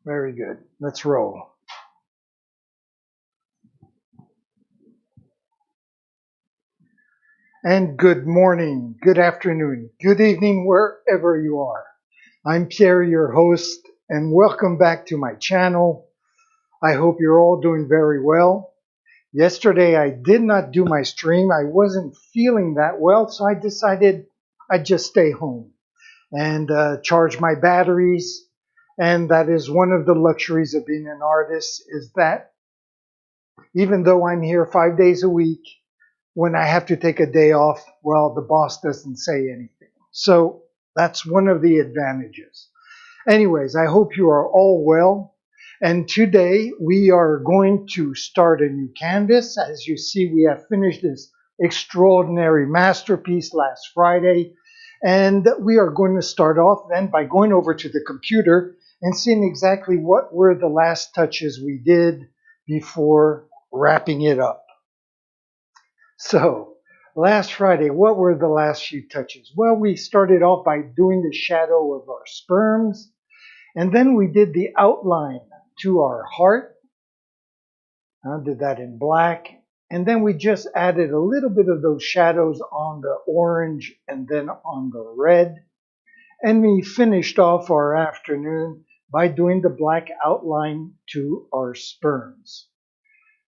Very good. Let's roll. And good morning, good afternoon, good evening, wherever you are. I'm Pierre, your host, and welcome back to my channel. I hope you're all doing very well. Yesterday, I did not do my stream. I wasn't feeling that well, so I decided I'd just stay home and charge my batteries. And that is one of the luxuries of being an artist, is that even though I'm here 5 days a week, when I have to take a day off, well, the boss doesn't say anything. So that's one of the advantages. Anyways, I hope you are all well. And today we are going to start a new canvas. As you see, we have finished this extraordinary masterpiece last Friday. And we are going to start off then by going over to the computer and seeing exactly what were the last touches we did before wrapping it up. So, last Friday, what were the last few touches? Well, we started off by doing the shadow of our sperms, and then we did the outline to our heart. I did that in black, and then we just added a little bit of those shadows on the orange and then on the red. And we finished off our afternoon by doing the black outline to our sperms.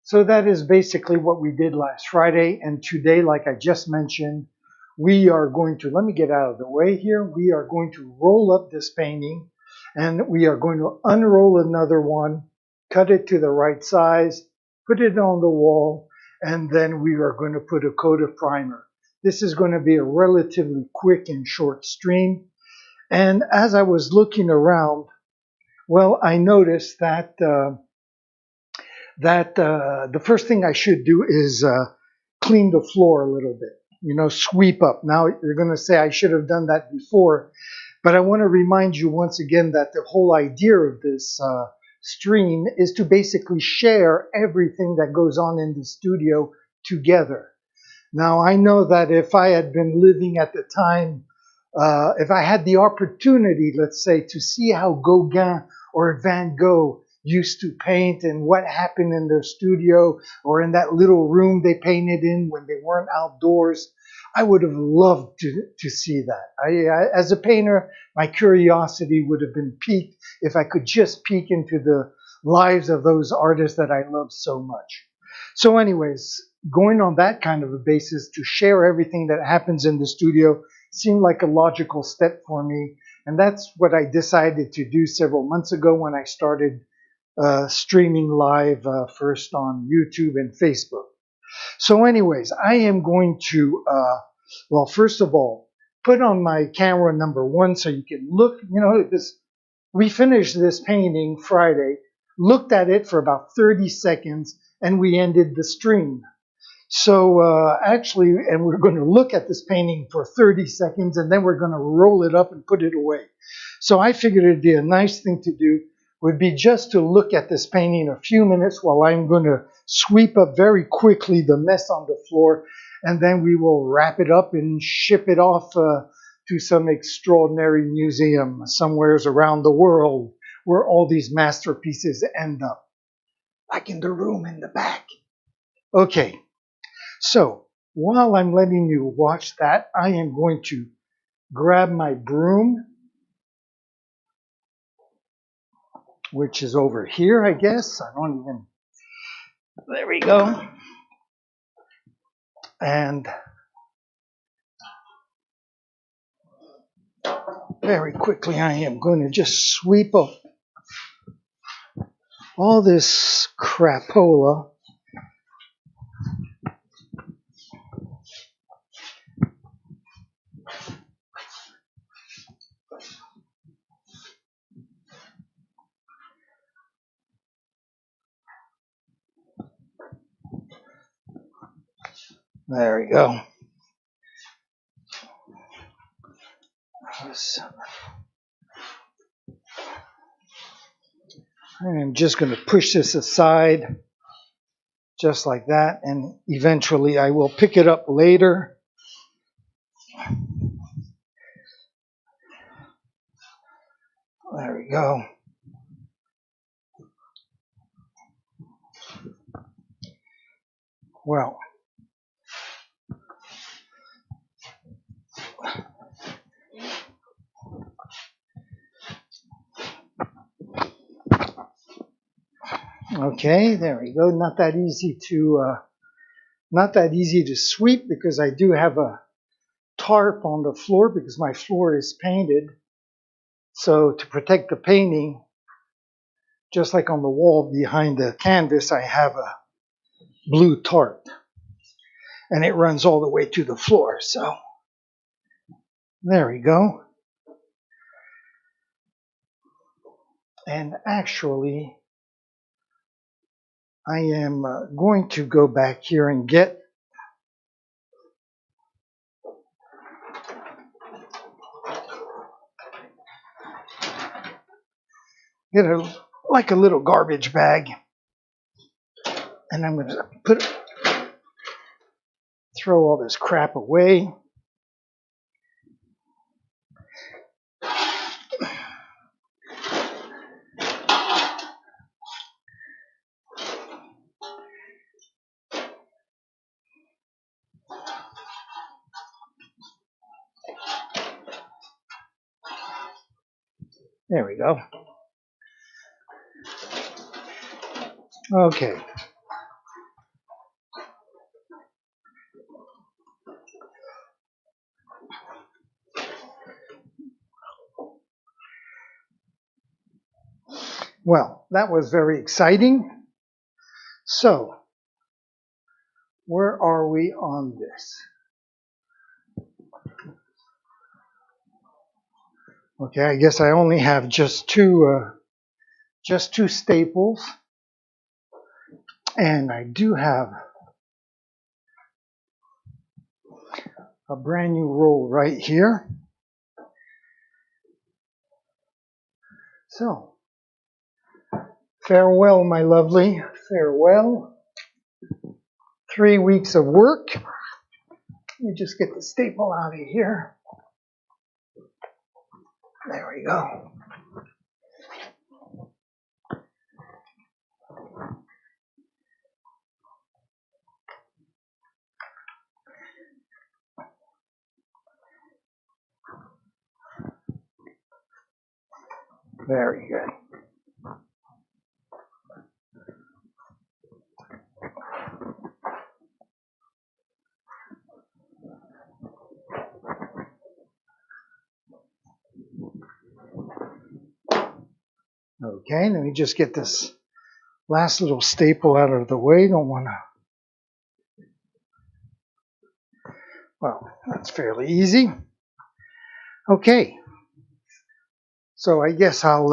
So that is basically what we did last Friday. And today, like I just mentioned, we are going to, let me get out of the way here. We are going to roll up this painting and we are going to unroll another one, cut it to the right size, put it on the wall, and then we are going to put a coat of primer. This is going to be a relatively quick and short stream. And as I was looking around, well, I noticed that the first thing I should do is clean the floor a little bit, sweep up. Now you're going to say I should have done that before, but I want to remind you once again that the whole idea of this stream is to basically share everything that goes on in the studio together. Now I know that if I had been living at the time, if I had the opportunity, let's say, to see how Gauguin or Van Gogh used to paint and what happened in their studio or in that little room they painted in when they weren't outdoors, I would have loved to see that. As a painter, my curiosity would have been piqued if I could just peek into the lives of those artists that I love so much. So anyways, going on that kind of a basis to share everything that happens in the studio seemed like a logical step for me. And that's what I decided to do several months ago when I started streaming live first on YouTube and Facebook. So anyways, I am going to, well, first of all, put on my camera number 1 so you can look, we finished this painting Friday, looked at it for about 30 seconds, and we ended the stream. So actually, and we're going to look at this painting for 30 seconds, and then we're going to roll it up and put it away. So I figured it'd be a nice thing to do would be just to look at this painting a few minutes while I'm going to sweep up very quickly the mess on the floor, and then we will wrap it up and ship it off to some extraordinary museum somewheres around the world where all these masterpieces end up, like in the room in the back. Okay, so while I'm letting you watch that, I am going to grab my broom, which is over here, I guess. I don't even, there we go. And very quickly, I am going to just sweep up all this crapola. There we go. I'm just going to push this aside just like that, and eventually I will pick it up later. There we go. Well, okay, there we go. Not that easy to sweep because I do have a tarp on the floor because my floor is painted. So to protect the painting, just like on the wall behind the canvas, I have a blue tarp. And it runs all the way to the floor. So there we go. And actually, I am going to go back here and get like a little garbage bag. And I'm going to throw all this crap away. There we go. Okay. Well, that was very exciting. So, where are we on this? Okay, I guess I only have just two staples. And I do have a brand new roll right here. So, farewell, my lovely. Farewell. 3 weeks of work. Let me just get the staple out of here. There we go. Very good. Okay, let me just get this last little staple out of the way. Don't want to. Well, that's fairly easy. Okay. So I guess I'll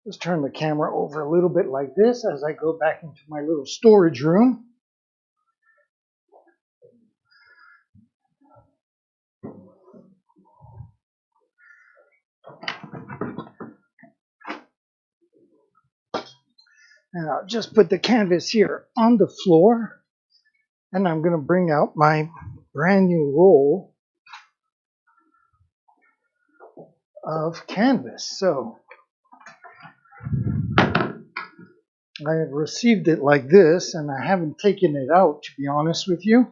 just turn the camera over a little bit like this as I go back into my little storage room. And I'll just put the canvas here on the floor. And I'm going to bring out my brand new roll of canvas. So I have received it like this, and I haven't taken it out, to be honest with you.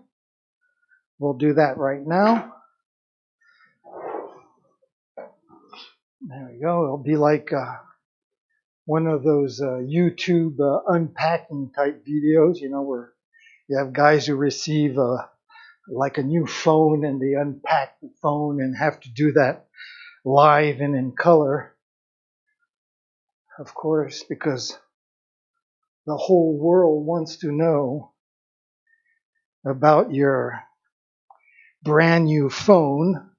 We'll do that right now. There we go. It'll be like one of those YouTube unpacking type videos, you know, where you have guys who receive like a new phone and they unpack the phone and have to do that live and in color, of course, because the whole world wants to know about your brand new phone.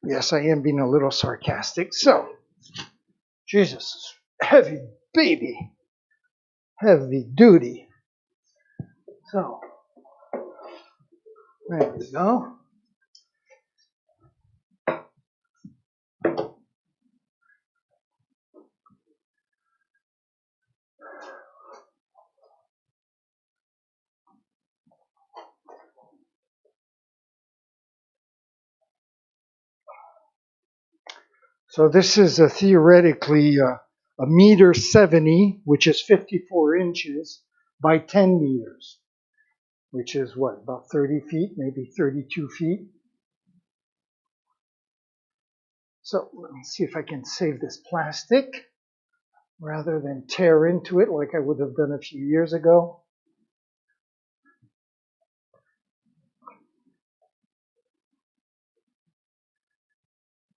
Yes, I am being a little sarcastic. So, Jesus, heavy baby, heavy duty. So, there we go. So this is theoretically a 1.70 meters, which is 54 inches by 10 meters, which is what, about 30 feet, maybe 32 feet. So let me see if I can save this plastic rather than tear into it like I would have done a few years ago.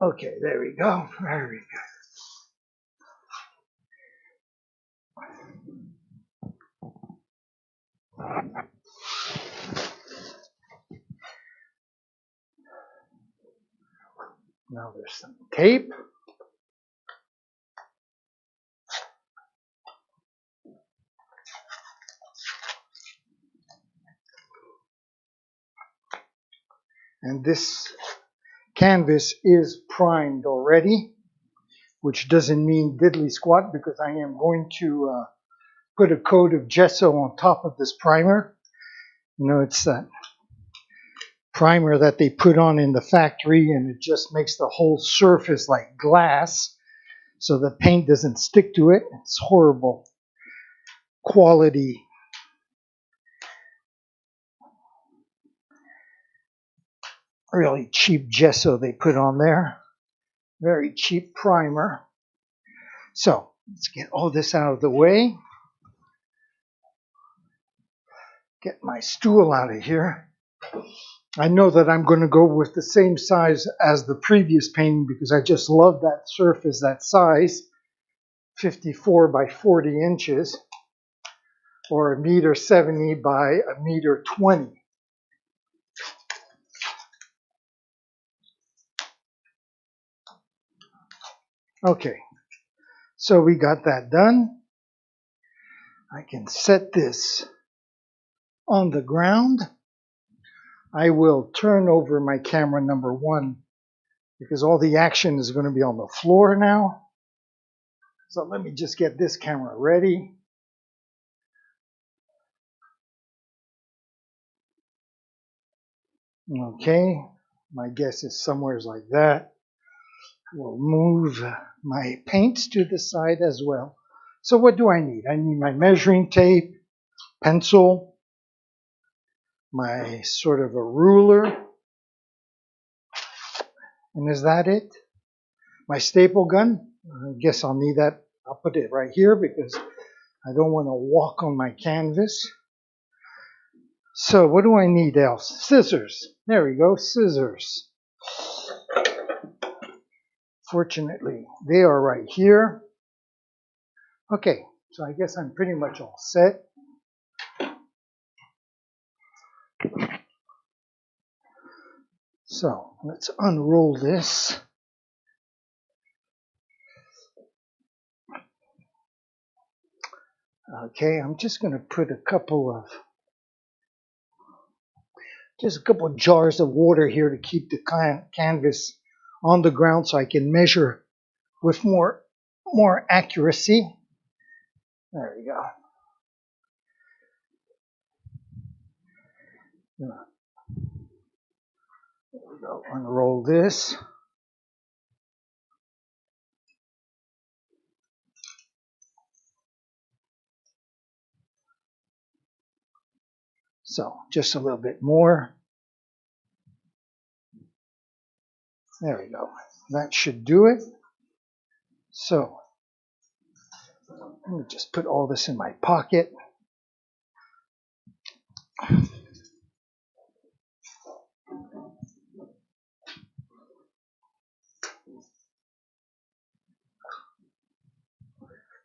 Okay, there we go. Very good. Now there's some tape. And this canvas is primed already, which doesn't mean diddly squat because I am going to put a coat of gesso on top of this primer. You know, it's that primer that they put on in the factory, and it just makes the whole surface like glass so the paint doesn't stick to it. It's horrible quality. Really cheap gesso they put on there. Very cheap primer. So let's get all this out of the way. Get my stool out of here. I know that I'm going to go with the same size as the previous painting because I just love that surface, that size, 54 by 40 inches, or 1.70 meters by 1.20 meters. Okay, so we got that done. I can set this on the ground. I will turn over my camera number 1 because all the action is going to be on the floor now. So let me just get this camera ready. Okay, my guess is somewhere like that. We'll move my paints to the side as well. So what do I need? I need my measuring tape, pencil, my sort of a ruler, and is that it? My staple gun, I guess I'll need that. I'll put it right here because I don't want to walk on my canvas. So what do I need else? Scissors. There we go, scissors. Fortunately, they are right here. Okay, so I guess I'm pretty much all set. So let's unroll this. Okay, I'm just going to put a couple of jars of water here to keep the canvas on the ground so I can measure with more accuracy. There we go. There we go. Unroll this. So just a little bit more. There we go. That should do it. So let me just put all this in my pocket.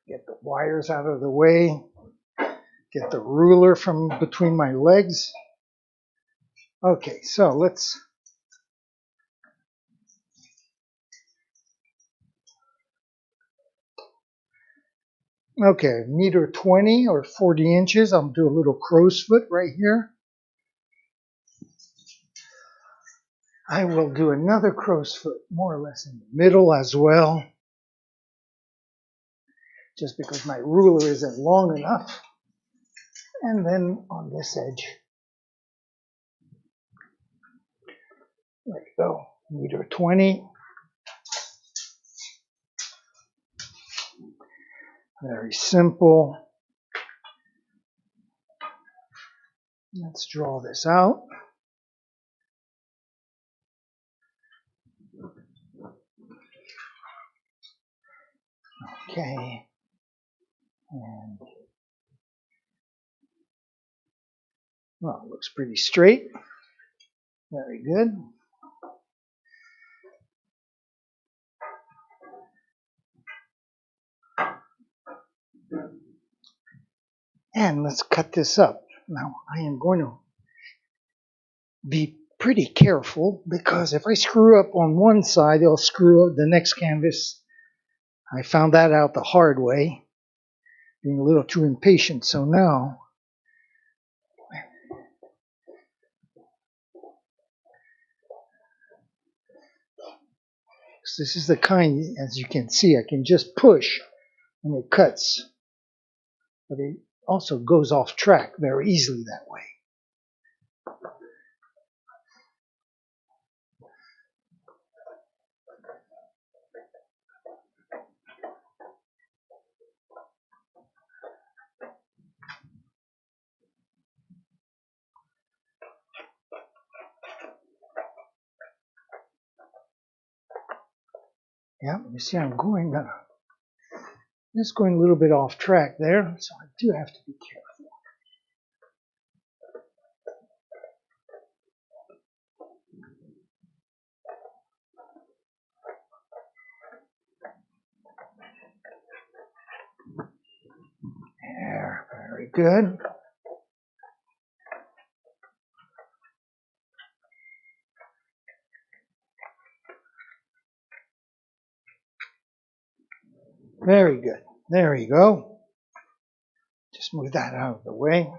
Get the wires out of the way. Get the ruler from between my legs. Okay, so let's okay, 1.20 meters or 40 inches. I'll do a little crow's foot right here. I will do another crow's foot more or less in the middle as well, just because my ruler isn't long enough. And then on this edge, there you go, 1.20 meters. Very simple. Let's draw this out. Okay. And, well, it looks pretty straight. Very good. And let's cut this up. Now, I am going to be pretty careful because if I screw up on one side, it'll screw up the next canvas. I found that out the hard way, being a little too impatient. So now, this is the kind, as you can see, I can just push and it cuts. But it also goes off track very easily that way. Yeah, you see I'm going, just going a little bit off track there, so I do have to be careful. There, very good. Very good. There you go. Just move that out of the way.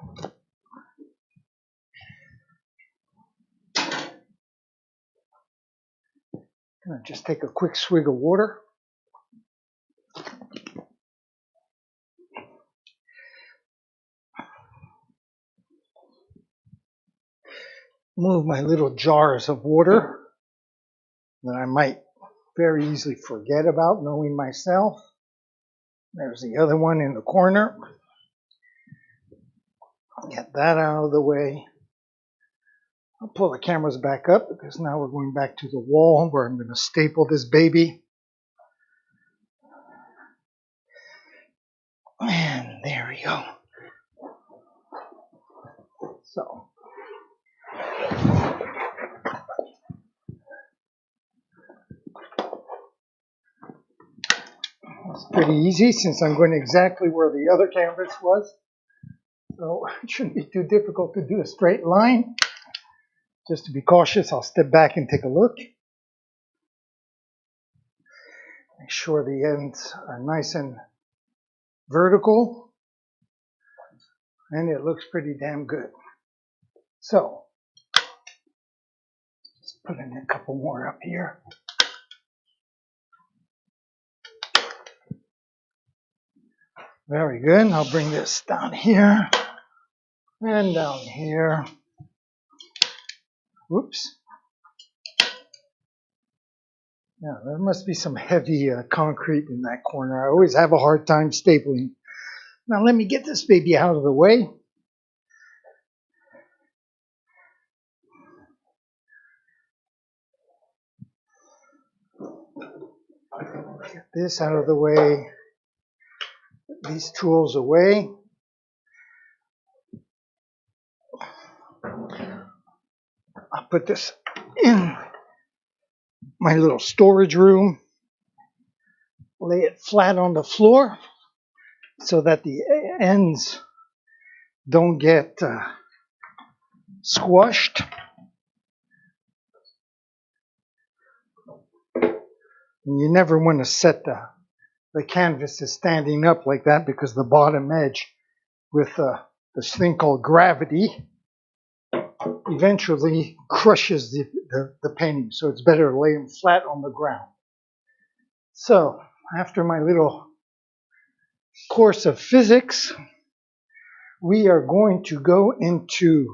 Gonna just take a quick swig of water. Move my little jars of water that I might very easily forget about knowing myself. There's the other one in the corner. Get that out of the way. I'll pull the cameras back up because now we're going back to the wall where I'm going to staple this baby. And there we go. So, it's pretty easy since I'm going exactly where the other canvas was. So it shouldn't be too difficult to do a straight line. Just to be cautious, I'll step back and take a look. Make sure the ends are nice and vertical. And it looks pretty damn good. So, just put in a couple more up here. Very good. I'll bring this down here and down here. Whoops. Yeah, there must be some heavy concrete in that corner. I always have a hard time stapling. Now let me get this baby out of the way. Get this out of the way. Put these tools away. I'll put this in my little storage room. Lay it flat on the floor so that the ends don't get squashed. And you never want to set the canvas is standing up like that because the bottom edge with this thing called gravity eventually crushes the painting. So it's better to lay them flat on the ground. So after my little course of physics, we are going to go into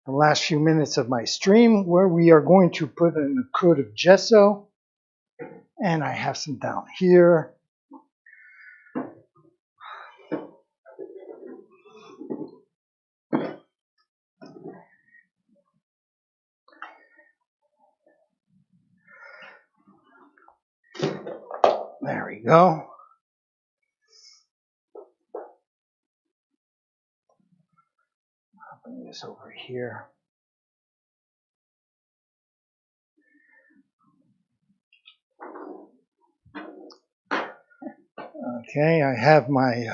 the last few minutes of my stream where we are going to put in a coat of gesso. And I have some down here. There we go. I'll bring this over here. Okay, I have my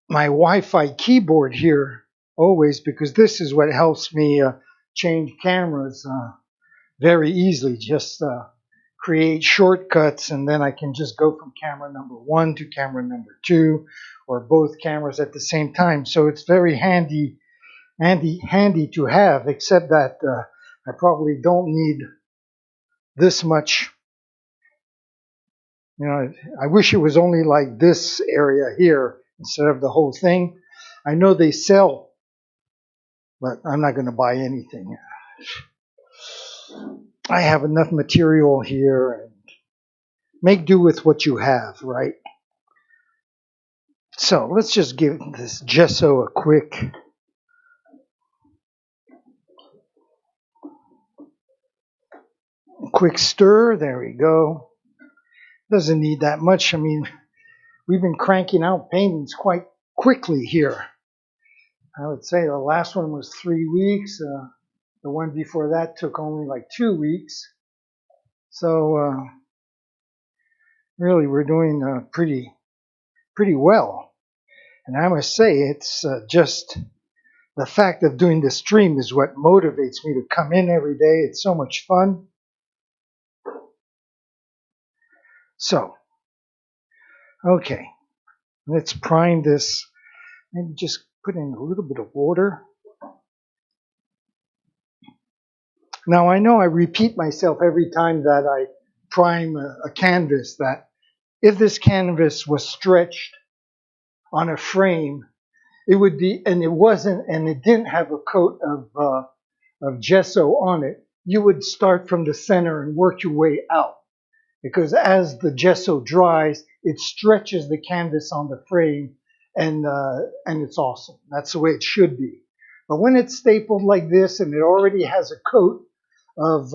my Wi-Fi keyboard here always, because this is what helps me change cameras very easily. Just create shortcuts, and then I can just go from camera number 1 to camera number 2, or both cameras at the same time. So it's very handy to have, except that I probably don't need this much. You know, I wish it was only like this area here instead of the whole thing. I know they sell, but I'm not going to buy anything. I have enough material here, and make do with what you have, right? So let's just give this gesso a quick stir. There we go. Doesn't need that much. I mean, we've been cranking out paintings quite quickly here. I would say the last one was 3 weeks. The one before that took only like 2 weeks. So really, we're doing pretty well. And I must say, it's just the fact of doing the stream is what motivates me to come in every day. It's so much fun. So, okay, let's prime this. Maybe just put in a little bit of water. Now, I know I repeat myself every time that I prime a canvas, that if this canvas was stretched on a frame, it would be, and it wasn't, and it didn't have a coat of gesso on it, you would start from the center and work your way out. Because as the gesso dries, it stretches the canvas on the frame, and it's awesome. That's the way it should be. But when it's stapled like this and it already has a coat of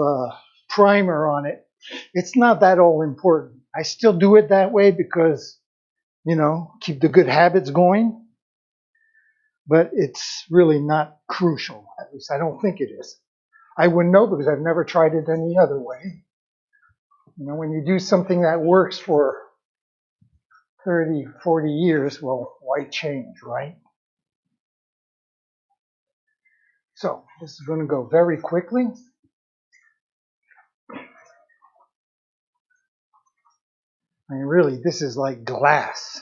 primer on it, it's not that all important. I still do it that way because, you know, keep the good habits going. But it's really not crucial. At least I don't think it is. I wouldn't know because I've never tried it any other way. You know, when you do something that works for 30, 40 years, well, why change, right? So this is going to go very quickly. I mean, really, this is like glass.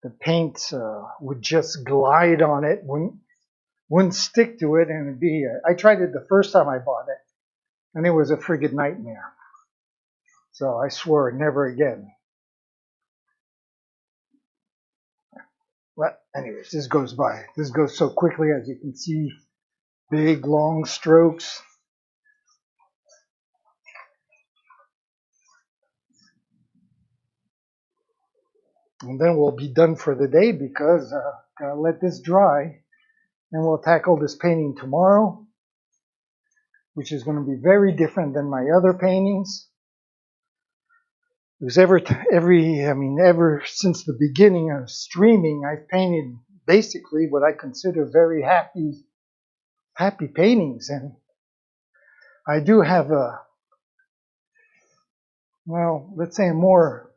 The paint would just glide on it, wouldn't stick to it, and it'd be. I tried it the first time I bought it, and it was a friggin' nightmare. So I swore never again. But anyways, this goes by. This goes so quickly, as you can see, big, long strokes. And then we'll be done for the day because gotta let this dry. And we'll tackle this painting tomorrow, which is going to be very different than my other paintings. Because ever since the beginning of streaming, I've painted basically what I consider very happy paintings. And I do have let's say a more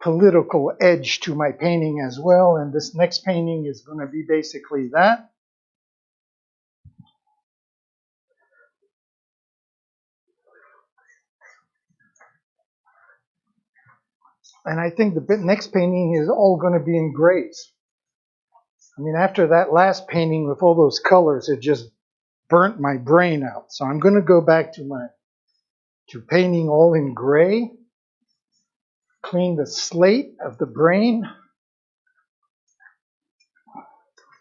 political edge to my painting as well. And this next painting is going to be basically that. And I think the next painting is all going to be in grays. I mean, after that last painting with all those colors, it just burnt my brain out. So I'm going to go back to painting all in gray, clean the slate of the brain.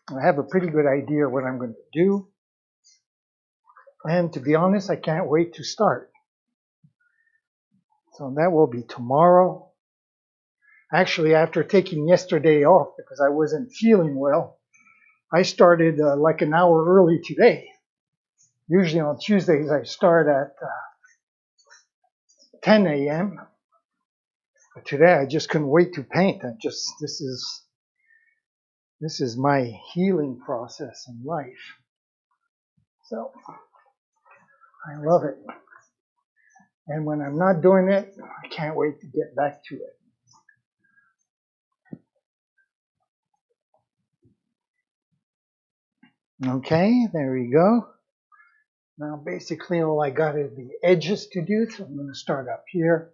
I have a pretty good idea what I'm going to do. And to be honest, I can't wait to start. So that will be tomorrow. Actually, after taking yesterday off because I wasn't feeling well, I started like an hour early today. Usually on Tuesdays I start at 10 a.m. But today I just couldn't wait to paint. This is my healing process in life. So I love it. And when I'm not doing it, I can't wait to get back to it. Okay, there we go. Now basically all I got is the edges to do, so I'm going to start up here.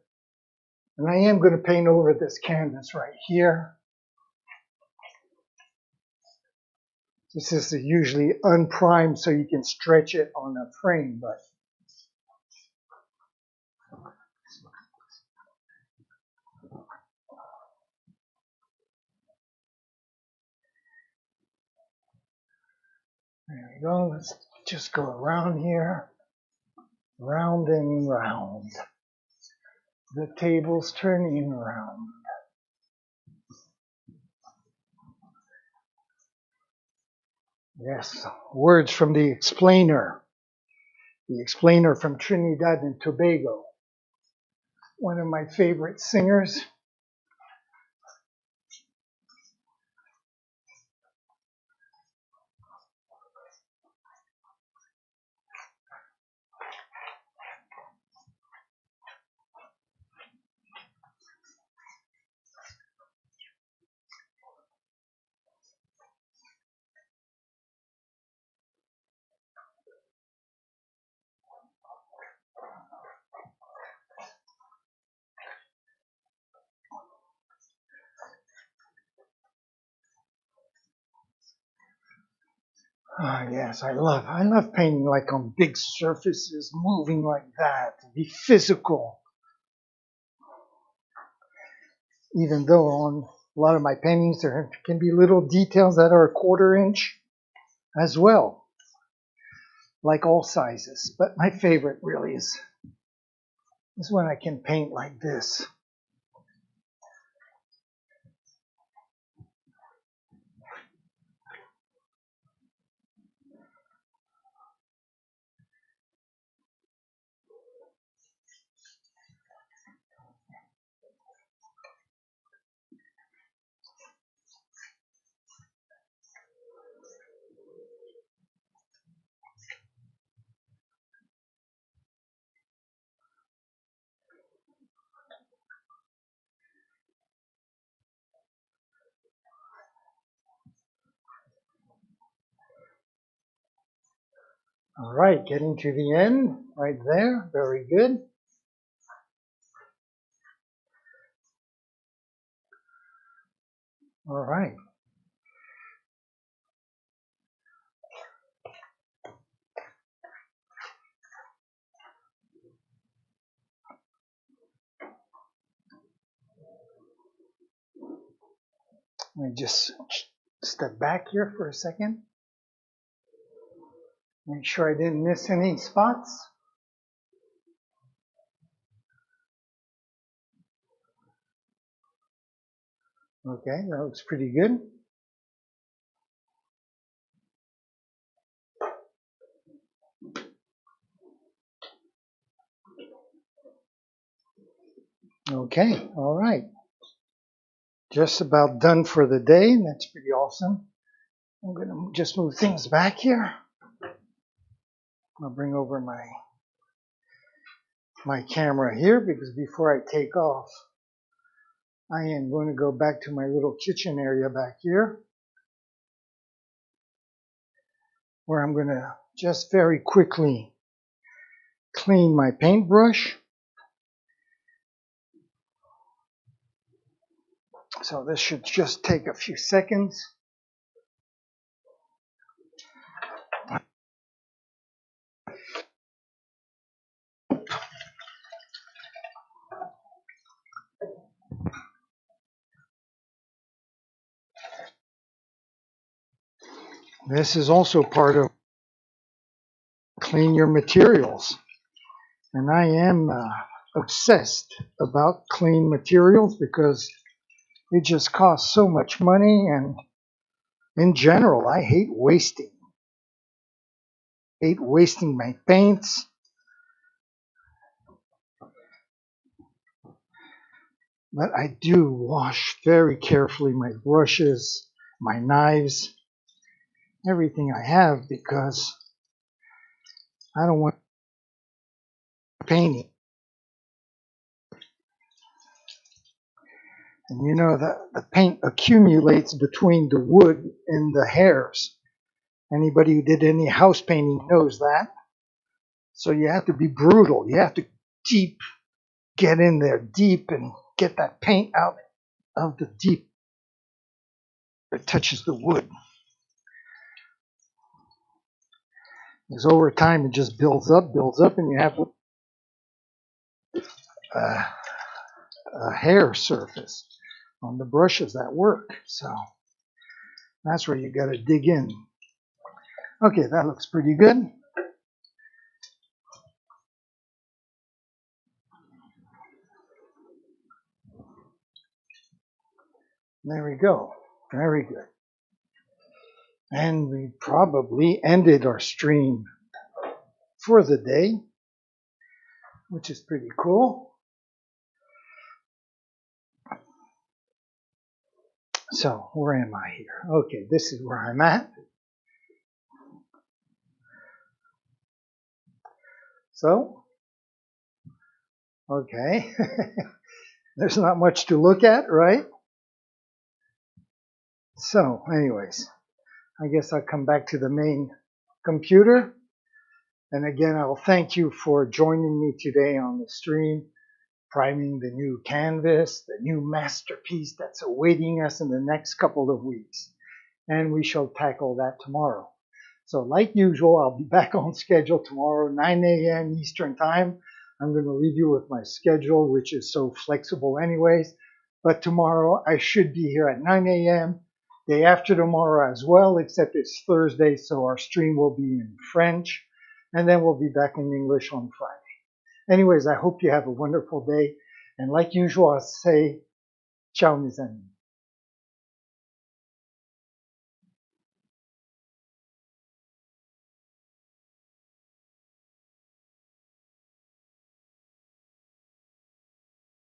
And I am going to paint over this canvas right here. This is usually unprimed so you can stretch it on a frame, but there we go. Let's just go around here, round and round. The table's turning around. Yes, words from the explainer from Trinidad and Tobago. One of my favorite singers. Ah, yes, I love painting like on big surfaces, moving like that, be physical. Even though on a lot of my paintings there can be little details that are a 1/4 inch as well, like all sizes. But my favorite really is when I can paint like this. All right, getting to the end right there. Very good. All right. Let me just step back here for a second. Make sure I didn't miss any spots. Okay, that looks pretty good. Okay, all right. Just about done for the day. That's pretty awesome. I'm going to just move things back here. I'll bring over my camera here because before I take off, I am going to go back to my little kitchen area back here where I'm going to just very quickly clean my paintbrush. So this should just take a few seconds. This is also part of clean your materials. And I am obsessed about clean materials because it just costs so much money, and in general, I hate wasting. Hate wasting my paints. But I do wash very carefully my brushes, my knives, everything I have, because I don't want painting. And you know that the paint accumulates between the wood and the hairs. Anybody who did any house painting knows that. So you have to be brutal. You have to deep get in there deep and get that paint out of the deep that touches the wood. Because over time it just builds up, and you have a hair surface on the brushes that work. So that's where you got to dig in. Okay, that looks pretty good. There we go. Very good. And we probably ended our stream for the day, which is pretty cool. So where am I here? Okay, this is where I'm at. So, okay. There's not much to look at, right? So, anyways, I guess I'll come back to the main computer. And again, I'll thank you for joining me today on the stream, priming the new canvas, the new masterpiece that's awaiting us in the next couple of weeks. And we shall tackle that tomorrow. So like usual, I'll be back on schedule tomorrow, 9 a.m. Eastern Time. I'm going to leave you with my schedule, which is so flexible anyways. But tomorrow I should be here at 9 a.m. Day after tomorrow as well, except it's Thursday, so our stream will be in French. And then we'll be back in English on Friday. Anyways, I hope you have a wonderful day. And like usual, I'll say, ciao mes amis.